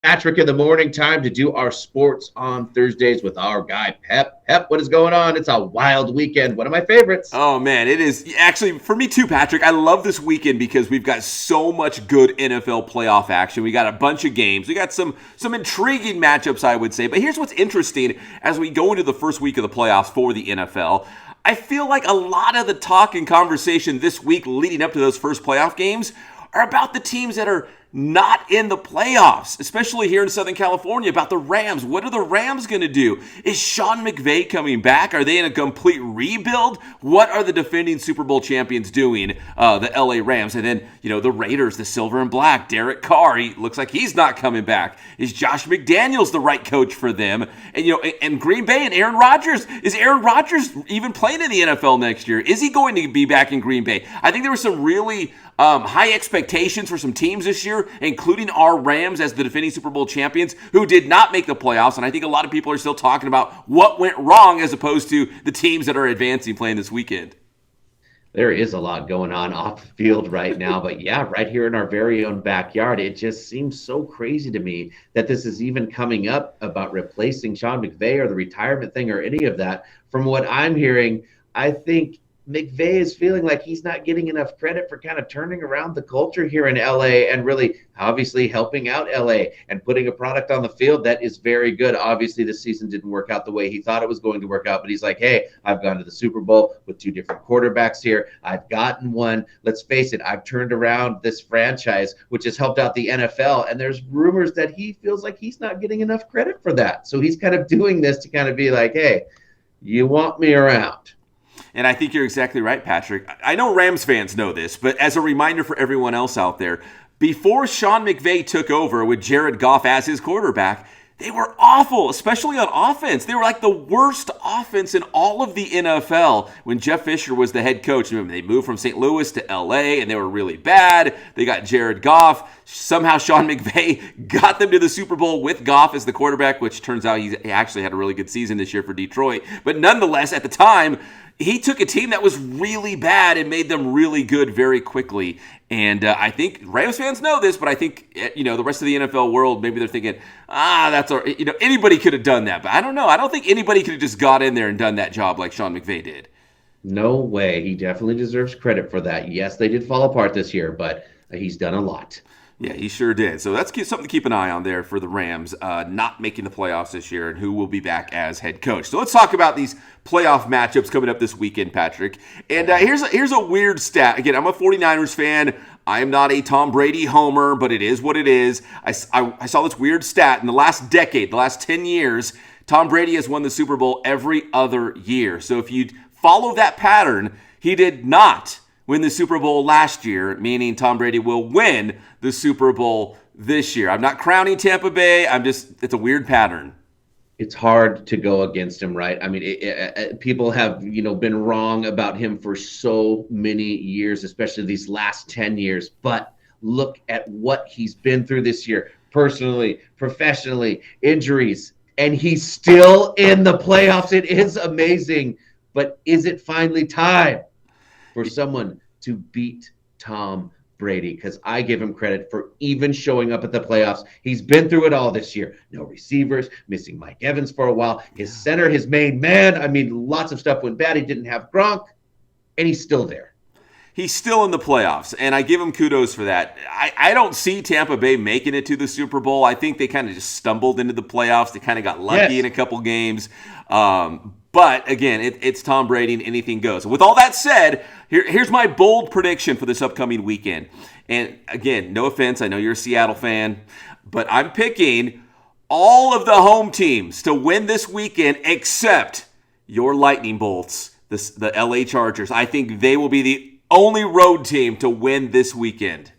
Patrick in the morning, time to do our sports on Thursdays with our guy Pep. Pep, what is going on? It's a wild weekend. One of my favorites. Oh man, it is actually for me too, Patrick. I love this weekend because we've got so much good NFL playoff action. We got a bunch of games. We got some intriguing matchups, I would say. But here's what's interesting as we go into the first week of the playoffs for the NFL. I feel like a lot of the talk and conversation this week leading up to those first playoff games are about the teams that are not in the playoffs, especially here in Southern California, about the Rams. What are the Rams going to do? Is Sean McVay coming back? Are they in a complete rebuild? What are the defending Super Bowl champions doing, the LA Rams? And then, the Raiders, the silver and black, Derek Carr, he looks like he's not coming back. Is Josh McDaniels the right coach for them? And, and Green Bay and Aaron Rodgers, is Aaron Rodgers even playing in the NFL next year? Is he going to be back in Green Bay? I think there were some really high expectations for some teams this year, including our Rams as the defending Super Bowl champions, who did not make the playoffs. And I think a lot of people are still talking about what went wrong as opposed to the teams that are advancing playing this weekend. There is a lot going on off the field right now, but yeah, right here in our very own backyard, it just seems so crazy to me that this is even coming up about replacing Sean McVay or the retirement thing or any of that. From what I'm hearing, I think McVay is feeling like he's not getting enough credit for kind of turning around the culture here in LA and really obviously helping out LA and putting a product on the field that is very good. Obviously, this season didn't work out the way he thought it was going to work out, but he's like, hey, I've gone to the Super Bowl with two different quarterbacks here. I've gotten one. Let's face it, I've turned around this franchise, which has helped out the NFL. And there's rumors that he feels like he's not getting enough credit for that. So he's kind of doing this to kind of be like, hey, you want me around. And I think you're exactly right, Patrick. I know Rams fans know this, but as a reminder for everyone else out there, before Sean McVay took over with Jared Goff as his quarterback, they were awful, especially on offense. They were like the worst offense in all of the NFL when Jeff Fisher was the head coach. Remember, they moved from St. Louis to LA, and they were really bad. They got Jared Goff. Somehow Sean McVay got them to the Super Bowl with Goff as the quarterback, which turns out he actually had a really good season this year for Detroit. But nonetheless, at the time, he took a team that was really bad and made them really good very quickly. And I think Rams fans know this, but I think, the rest of the NFL world, maybe they're thinking, that's all right. Anybody could have done that. But I don't know. I don't think anybody could have just got in there and done that job like Sean McVay did. No way. He definitely deserves credit for that. Yes, they did fall apart this year, but he's done a lot. Yeah, he sure did. So that's something to keep an eye on there for the Rams not making the playoffs this year and who will be back as head coach. So let's talk about these playoff matchups coming up this weekend, Patrick. And here's a weird stat. Again, I'm a 49ers fan. I am not a Tom Brady homer, but it is what it is. I saw this weird stat in the last decade, the last 10 years, Tom Brady has won the Super Bowl every other year. So if you follow that pattern, he did not win the Super Bowl last year, meaning Tom Brady will win the Super Bowl this year. I'm not crowning Tampa Bay. It's a weird pattern. It's hard to go against him, right? I mean, people have, been wrong about him for so many years, especially these last 10 years. But look at what he's been through this year, personally, professionally, injuries, and he's still in the playoffs. It is amazing. But is it finally time for someone to beat Tom Brady? Because I give him credit for even showing up at the playoffs. He's been through it all this year. No receivers, missing Mike Evans for a while. His center, his main man. I mean, lots of stuff went bad. He didn't have Gronk, and he's still there. He's still in the playoffs, and I give him kudos for that. I don't see Tampa Bay making it to the Super Bowl. I think they kind of just stumbled into the playoffs. They kind of got lucky in a couple games. But again, it's Tom Brady and anything goes. With all that said, here's my bold prediction for this upcoming weekend. And again, no offense, I know you're a Seattle fan, but I'm picking all of the home teams to win this weekend except your Lightning Bolts, the LA Chargers. I think they will be the only road team to win this weekend.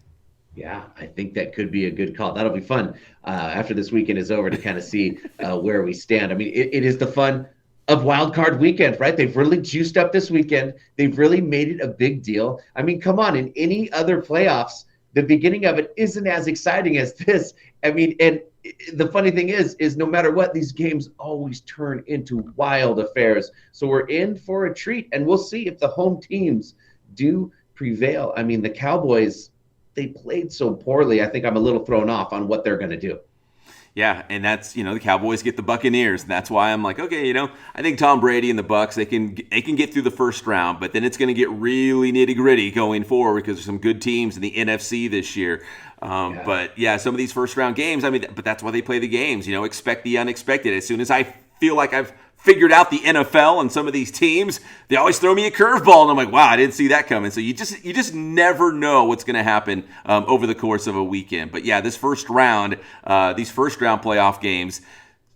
Yeah, I think that could be a good call. That'll be fun after this weekend is over to kind of see where we stand. I mean, it is the fun of Wild Card Weekend, right? They've really juiced up this weekend. They've really made it a big deal. I mean, come on, in any other playoffs, the beginning of it isn't as exciting as this. I mean, and the funny thing is no matter what, these games always turn into wild affairs. So we're in for a treat, and we'll see if the home teams do prevail. I mean, the Cowboys, they played so poorly. I think I'm a little thrown off on what they're going to do. Yeah, and that's, the Cowboys get the Buccaneers, and that's why I'm like, okay, I think Tom Brady and the Bucs, they can get through the first round, but then it's going to get really nitty gritty going forward because there's some good teams in the NFC this year. But yeah, some of these first round games, but that's why they play the games. Expect the unexpected. As soon as I feel like I've figured out the NFL and some of these teams, they always throw me a curveball, and I'm like, wow, I didn't see that coming. So you just never know what's going to happen over the course of a weekend. But yeah, these first round playoff games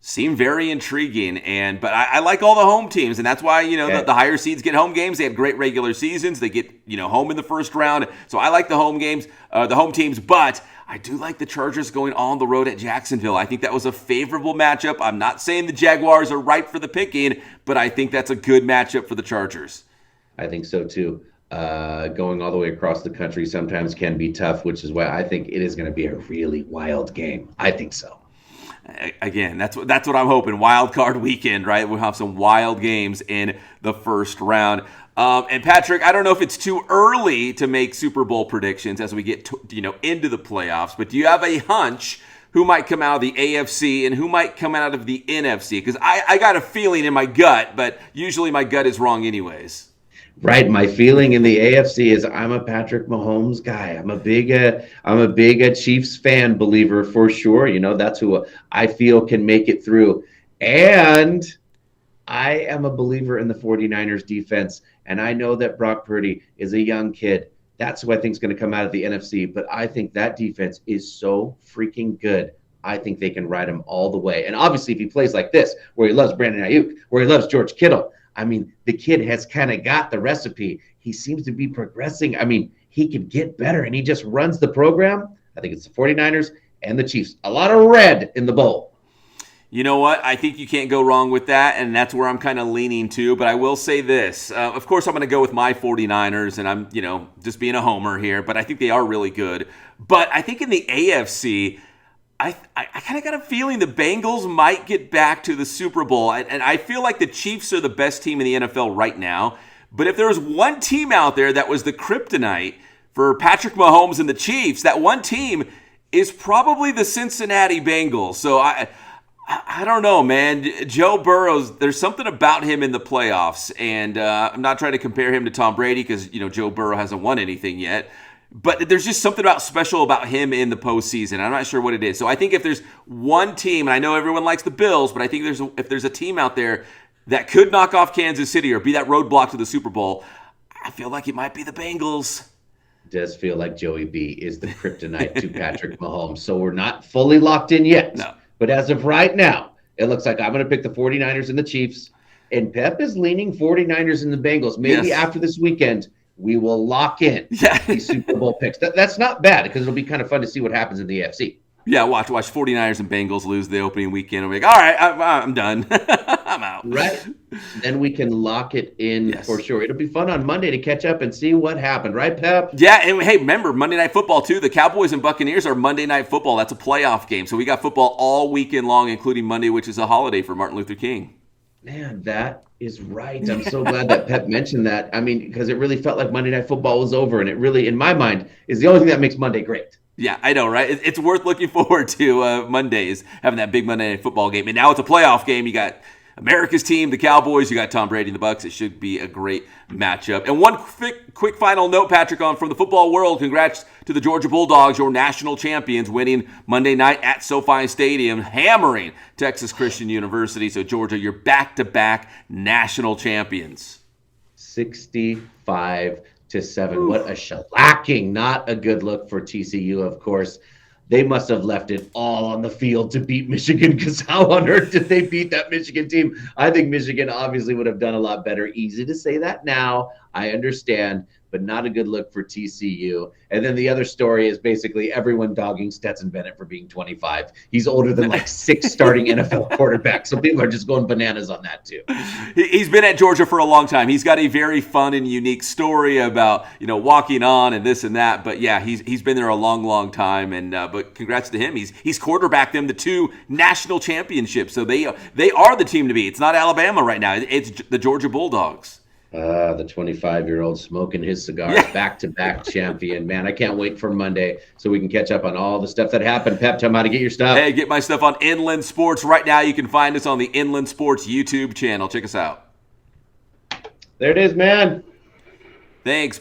seem very intriguing, but I like all the home teams, and that's why the higher seeds get home games. They have great regular seasons. They get home in the first round, so I like the home games, the home teams, but I do like the Chargers going on the road at Jacksonville. I think that was a favorable matchup. I'm not saying the Jaguars are ripe for the picking, but I think that's a good matchup for the Chargers. I think so too. Going all the way across the country sometimes can be tough, which is why I think it is going to be a really wild game. I think so. Again, that's what I'm hoping. Wild card weekend, right? We'll have some wild games in the first round. And Patrick, I don't know if it's too early to make Super Bowl predictions as we get into the playoffs, but do you have a hunch who might come out of the AFC and who might come out of the NFC? Because I got a feeling in my gut, but usually my gut is wrong anyways. Right. My feeling in the AFC is I'm a Patrick Mahomes guy. I'm a big Chiefs fan believer for sure. That's who I feel can make it through. And I am a believer in the 49ers defense. And I know that Brock Purdy is a young kid. That's who I think is going to come out of the NFC. But I think that defense is so freaking good. I think they can ride him all the way. And obviously, if he plays like this, where he loves Brandon Ayuk, where he loves George Kittle, the kid has kind of got the recipe. He seems to be progressing. He could get better, and he just runs the program. I think it's the 49ers and the Chiefs. A lot of red in the bowl. You know what? I think you can't go wrong with that, and that's where I'm kind of leaning to. But I will say this. Of course, I'm going to go with my 49ers, and I'm, just being a homer here. But I think they are really good. But I think in the AFC, I kind of got a feeling the Bengals might get back to the Super Bowl. And I feel like the Chiefs are the best team in the NFL right now. But if there was one team out there that was the kryptonite for Patrick Mahomes and the Chiefs, that one team is probably the Cincinnati Bengals. So I don't know, man. Joe Burrow, there's something about him in the playoffs. And I'm not trying to compare him to Tom Brady because, Joe Burrow hasn't won anything yet. But there's just something special about him in the postseason. I'm not sure what it is. So I think if there's one team, and I know everyone likes the Bills, but I think if there's a team out there that could knock off Kansas City or be that roadblock to the Super Bowl, I feel like it might be the Bengals. It does feel like Joey B is the kryptonite to Patrick Mahomes. So we're not fully locked in yet. No. But as of right now, it looks like I'm going to pick the 49ers and the Chiefs. And Pep is leaning 49ers and the Bengals. Maybe after this weekend, we will lock in the Super Bowl picks. That's not bad because it'll be kind of fun to see what happens in the AFC. Yeah, watch 49ers and Bengals lose the opening weekend. I'm like, all right, I'm done. I'm out. Right. Then we can lock it in for sure. It'll be fun on Monday to catch up and see what happened. Right, Pep? Yeah, and hey, remember, Monday Night Football, too. The Cowboys and Buccaneers are Monday Night Football. That's a playoff game. So we got football all weekend long, including Monday, which is a holiday for Martin Luther King. Man, that is right. I'm so glad that Pep mentioned that. Because it really felt like Monday Night Football was over, and it really, in my mind, is the only thing that makes Monday great. Yeah, I know, right? It's worth looking forward to Mondays, having that big Monday Night Football game. And now it's a playoff game. You got America's team, the Cowboys. You got Tom Brady and the Bucs. It should be a great matchup. And one quick final note, Patrick, from the football world. Congrats to the Georgia Bulldogs, your national champions, winning Monday night at SoFi Stadium, hammering Texas Christian University. So, Georgia, you're back-to-back national champions. 65-7. What a shellacking. Not a good look for TCU, of course. They must have left it all on the field to beat Michigan, because how on earth did they beat that Michigan team? I think Michigan obviously would have done a lot better. Easy to say that now. I understand, but not a good look for TCU. And then the other story is basically everyone dogging Stetson Bennett for being 25. He's older than like 6 starting NFL quarterbacks. So people are just going bananas on that too. He's been at Georgia for a long time. He's got a very fun and unique story about, walking on and this and that. But yeah, he's been there a long time. And but congrats to him. He's quarterbacked them to 2 national championships. So they are the team to beat. It's not Alabama right now. It's the Georgia Bulldogs. The 25-year-old smoking his cigars, Yeah. back-to-back champion. Man, I can't wait for Monday so we can catch up on all the stuff that happened. Pep, tell me how to get your stuff. Hey, get my stuff on Inland Sports. Right now, you can find us on the Inland Sports YouTube channel. Check us out. There it is, man. Thanks.